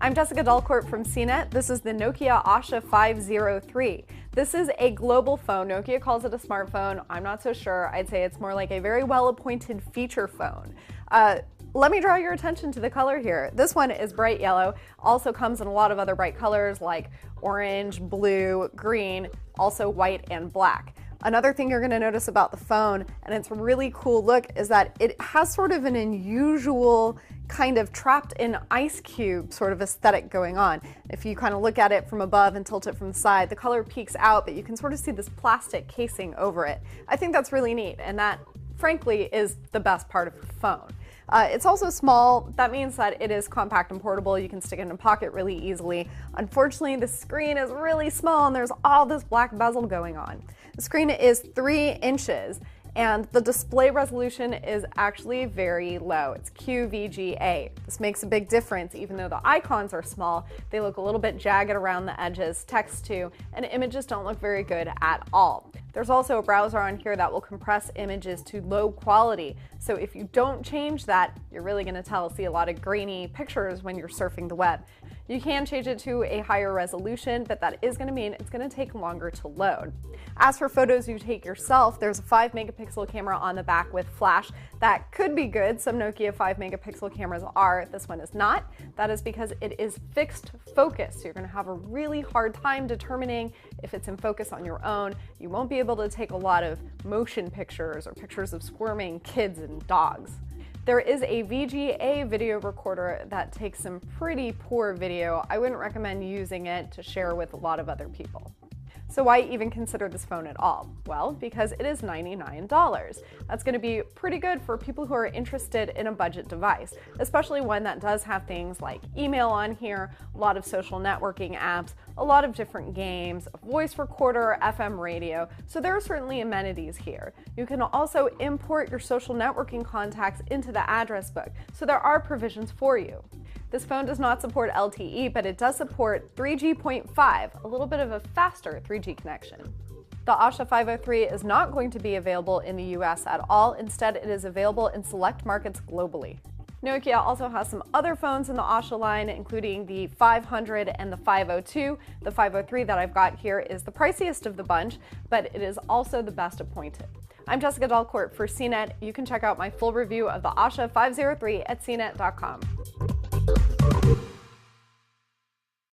I'm Jessica Dalcourt from CNET. This is the Nokia Asha 503. This is a global phone. Nokia calls it a smartphone. I'm not so sure. I'd say it's more like a very well-appointed feature phone. Let me draw your attention to the color here. This one is bright yellow, also comes in a lot of other bright colors like orange, blue, green, also white and black. Another thing you're going to notice about the phone, and it's a really cool look, is that it has sort of an unusual kind of trapped in ice cube sort of aesthetic going on. If you kind of look at it from above and tilt it from the side, the color peeks out, but you can sort of see this plastic casing over it. I think that's really neat, and that frankly is the best part of the phone. It's also small. That means that it is compact and portable. You can stick it in a pocket really easily. Unfortunately, the screen is really small and there's all this black bezel going on. The screen is 3 inches and the display resolution is actually very low. It's QVGA. This makes a big difference. Even though the icons are small, they look a little bit jagged around the edges, text too, and images don't look very good at all. There's also a browser on here that will compress images to low quality. So if you don't change that, you're really going to see a lot of grainy pictures when you're surfing the web. You can change it to a higher resolution, but that is going to mean it's going to take longer to load. As for photos you take yourself, there's a 5-megapixel camera on the back with flash. That could be good. Some Nokia 5-megapixel cameras are. This one is not. That is because it is fixed focus. So you're going to have a really hard time determining if it's in focus on your own. You won't be able to take a lot of motion pictures or pictures of squirming kids and dogs. There is a VGA video recorder that takes some pretty poor video. I wouldn't recommend using it to share with a lot of other people. So why even consider this phone at all? Well, because it is $99. That's going to be pretty good for people who are interested in a budget device, especially one that does have things like email on here, a lot of social networking apps, a lot of different games, a voice recorder, FM radio. So there are certainly amenities here. You can also import your social networking contacts into the address book. So there are provisions for you. This phone does not support LTE, but it does support 3G.5, a little bit of a faster 3G connection. The Asha 503 is not going to be available in the US at all. Instead, it is available in select markets globally. Nokia also has some other phones in the Asha line, including the 500 and the 502. The 503 that I've got here is the priciest of the bunch, but it is also the best appointed. I'm Jessica Dalcourt for CNET. You can check out my full review of the Asha 503 at cnet.com.